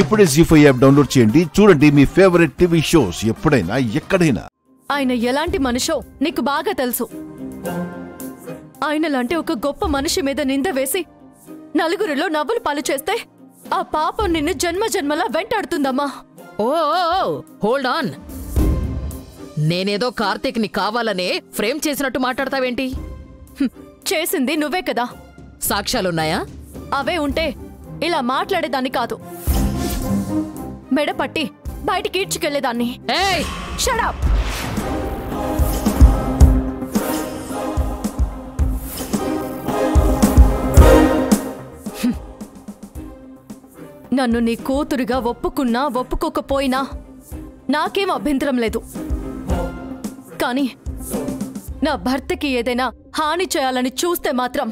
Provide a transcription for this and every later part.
ఇప్పుడే జీ5 app download చేయండి. చూడండి మీ ఫేవరెట్ టీవీ షోస్ ఎప్పుడైనా ఎక్కడైనా. ఆయన ఎలాంటి మనిషో నీకు బాగా తెలుసు. ఆయనలాంటి ఒక గొప్ప మనిషి మీద నింద వేసి నలుగురిలో నవ్వులు పాలు చేస్తే ఆ పాపం నిన్ను జన్మ జన్మలా వెంటాడుతుందమ్మా. ఓ హోల్డ్ ఆన్. నేనేదో కార్తీక్ ని కావాలనే ఫ్రేమ్ చేసినట్టు మాట్లాడతావేంటి? చేసింది నువ్వే కదా. సాక్ష్యాలున్నాయా? అవే ఉంటే ఇలా మాట్లాడేదాన్ని కాదు. మెడపట్టి బయటికి ఈడ్చుకెళ్లేదాన్ని. ఏయ్ షట్ అప్. నన్ను నీ కూతురుగా ఒప్పుకున్నా ఒప్పుకోకపోయినా నాకేం అభ్యంతరం లేదు. కానీ నా భర్తకి ఏదైనా హాని చేయాలని చూస్తే మాత్రం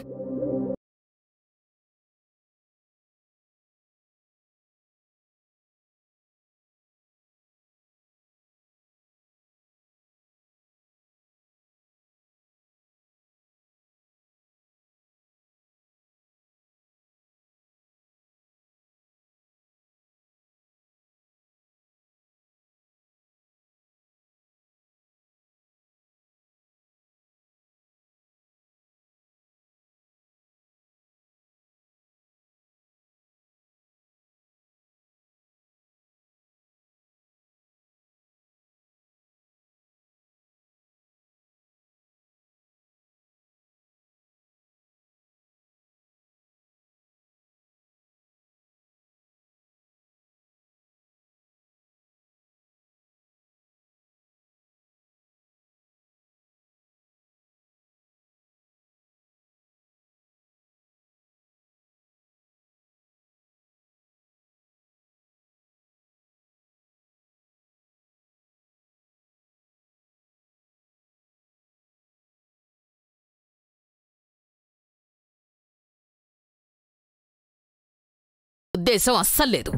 ఉద్దేశం అస్సల్లేదు.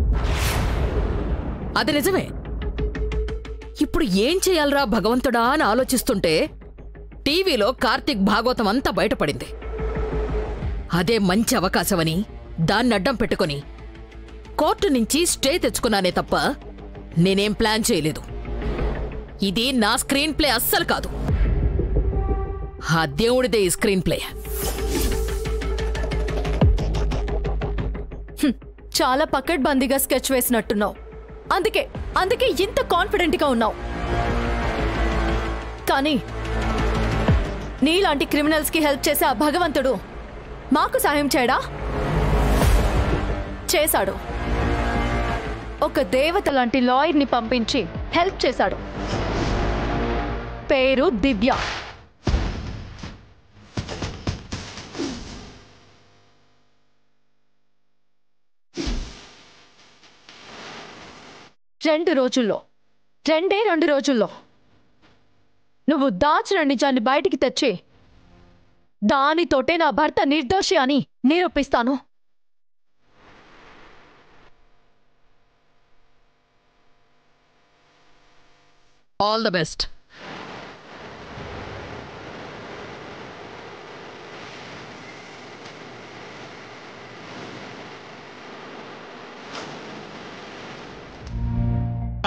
అది నిజమే. ఇప్పుడు ఏం చెయ్యాలరా భగవంతుడా అని ఆలోచిస్తుంటే టీవీలో కార్తీక్ భాగవతం అంతా బయటపడింది. అదే మంచి అవకాశమని దాన్ని అడ్డం పెట్టుకుని కోర్టు నుంచి స్టే తెచ్చుకున్నానే తప్ప నేనేం ప్లాన్ చేయలేదు. ఇది నా స్క్రీన్ ప్లే అస్సలు కాదు. ఆ దేవుడిదే ఈ స్క్రీన్ ప్లే. చాలా పకడ్బందీగా స్కెచ్ వేసినట్టున్నావు. అందుకే ఇంత కాన్ఫిడెంట్ గా ఉన్నావు. కానీ నీలాంటి క్రిమినల్స్ కి హెల్ప్ చేసే ఆ భగవంతుడు మాకు సాయం చేయడా? చేశాడు. ఒక దేవత లాంటి లాయర్ని పంపించి హెల్ప్ చేశాడు. పేరు దివ్య. రెండు రోజుల్లో నువ్వు దాచిన నిజాన్ని బయటికి తెచ్చి దానితోటే నా భర్త నిర్దోషి అని నిరూపిస్తాను. All the best.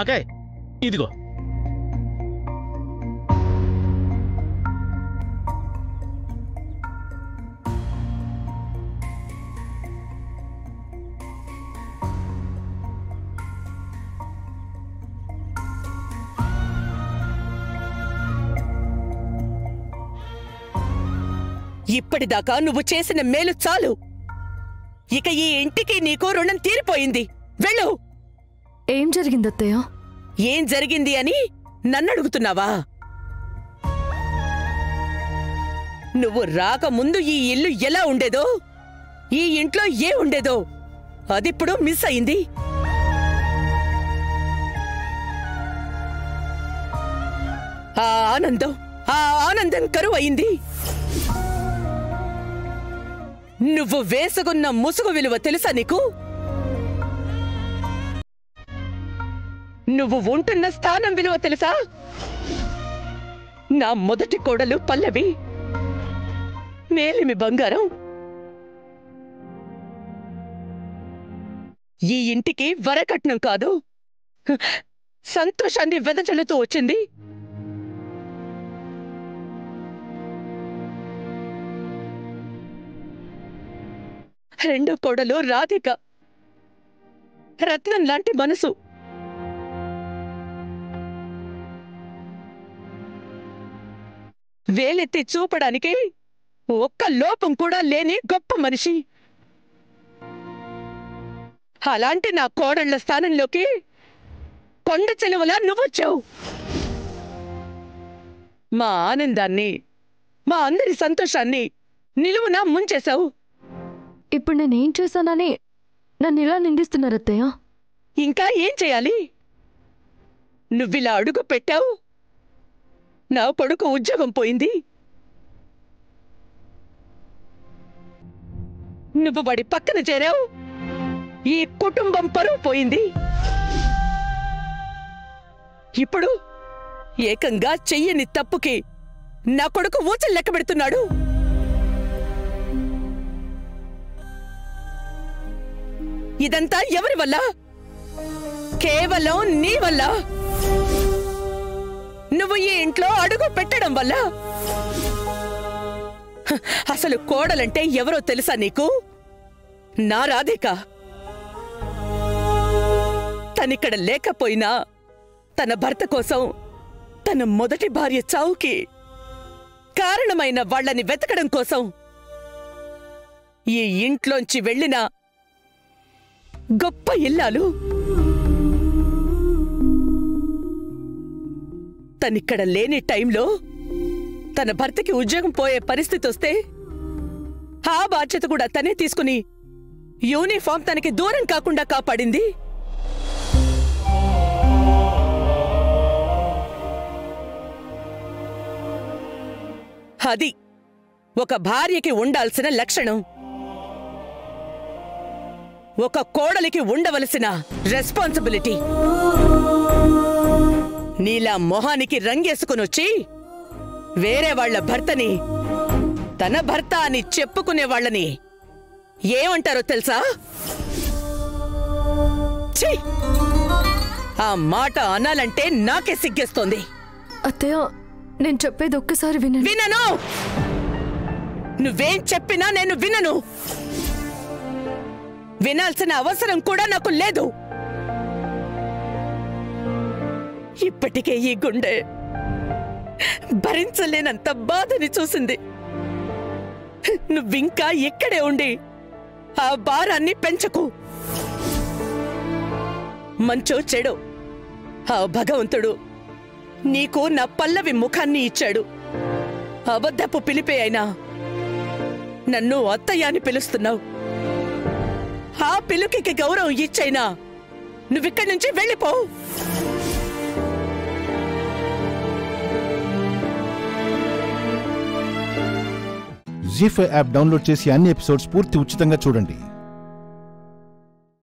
ఓకే, ఇదిగో. ఇప్పటిదాకా నువ్వు చేసిన మేలు చాలు. ఇక ఈ ఇంటికి నీకు రుణం తీరిపోయింది. వెళ్ళు. ఏం జరిగిందత్తయ్య? ఏం జరిగింది అని నన్నడుగుతున్నావా? నువ్వు రాకముందు ఈ ఇల్లు ఎలా ఉండేదో, ఈ ఇంట్లో ఏ ఉండేదో అదిప్పుడు మిస్ అయింది. ఆ ఆనందం కరువయింది. నువ్వు వేసుకున్న ముసుగు విలువ తెలుసా నీకు? నువ్వు ఉంటున్న స్థానం విలువ తెలుసా? నా మొదటి కోడలు పల్లవి, మేలిమి బంగారం. ఈ ఇంటికి వరకట్నం కాదు, సంతోషాన్ని వెదజల్లుతూ వచ్చింది. రెండో కోడలు రాధిక. రత్నం లాంటి మనసు. వేలెత్తి చూపడానికి ఒక్క లోపం కూడా లేని గొప్ప మనిషి. అలాంటి నా కోడళ్ల స్థానంలోకి కొండ చెలువలా నువ్వొచ్చావు. మా ఆనందాన్ని, మా అందరి సంతోషాన్ని నిలువునా ముంచేశావు. ఇప్పుడు నేనేం చేశానని నన్ను ఇలా నిందిస్తున్నారు అత్తయ్య? ఇంకా ఏం చేయాలి? నువ్విలా అడుగు పెట్టావు, నా కొడుకు ఉద్యోగం పోయింది. నువ్వు వాడి పక్కన చేరావు, ఈ కుటుంబం పరువు పోయింది. ఇప్పుడు ఏకంగా చెయ్యని తప్పుకి నా కొడుకు ఊచలు లెక్క పెడుతున్నాడు. ఇదంతా ఎవరి వల్ల? కేవలం నీ వల్ల. నువ్వు ఈ ఇంట్లో అడుగు పెట్టడం వల్ల. అసలు కోడలంటే ఎవరో తెలుసా నీకు? నా రాధిక. తనిక్కడ లేకపోయినా తన భర్త కోసం, తన మొదటి భార్య చావుకి కారణమైన వాళ్ళని వెతకడం కోసం ఈ ఇంట్లోంచి వెళ్ళిన గొప్ప ఇల్లాలు. తనిక్కడ లేని టైంలో తన భర్తకి ఉద్యోగం పోయే పరిస్థితి వస్తే ఆ బాధ్యత కూడా తనే తీసుకుని యూనిఫామ్ తనకి దూరం కాకుండా కాపాడింది. అది ఒక భార్యకి ఉండాల్సిన లక్షణం, ఒక కోడలికి ఉండవలసిన రెస్పాన్సిబిలిటీ. నీలా మొహానికి రంగేసుకునొచ్చి వేరే వాళ్ల భర్తని తన భర్త అని చెప్పుకునే వాళ్ళని ఏమంటారో తెలుసా? ఛీ! ఆ మాట అనాలంటే నాకే సిగ్గేస్తోంది. అత్తయ్య, నేను చెప్పేది ఒక్కసారి వినండి. వినను. నువ్వేం చెప్పినా నేను వినను. వినాల్సిన అవసరం కూడా నాకు లేదు. ఇప్పటికే ఈ గుండె భరించలేనంత బాధని చూసింది. నువ్వింకా ఇక్కడే ఉండి ఆ భారాన్ని పెంచకు. మంచో చెడో ఆ భగవంతుడు నీకు నా పల్లవి ముఖాన్ని ఇచ్చాడు. అబద్ధపు పిలిపే అయినా నన్ను అత్తయ్య అని పిలుస్తున్నావు. ఆ పిలుకి గౌరవం ఇచ్చైనా నువ్విక్కడి నుంచి వెళ్ళిపో. జీ5 యాప్ డౌన్లోడ్ చేసి అన్ని ఎపిసోడ్స్ పూర్తి ఉచితంగా చూడండి.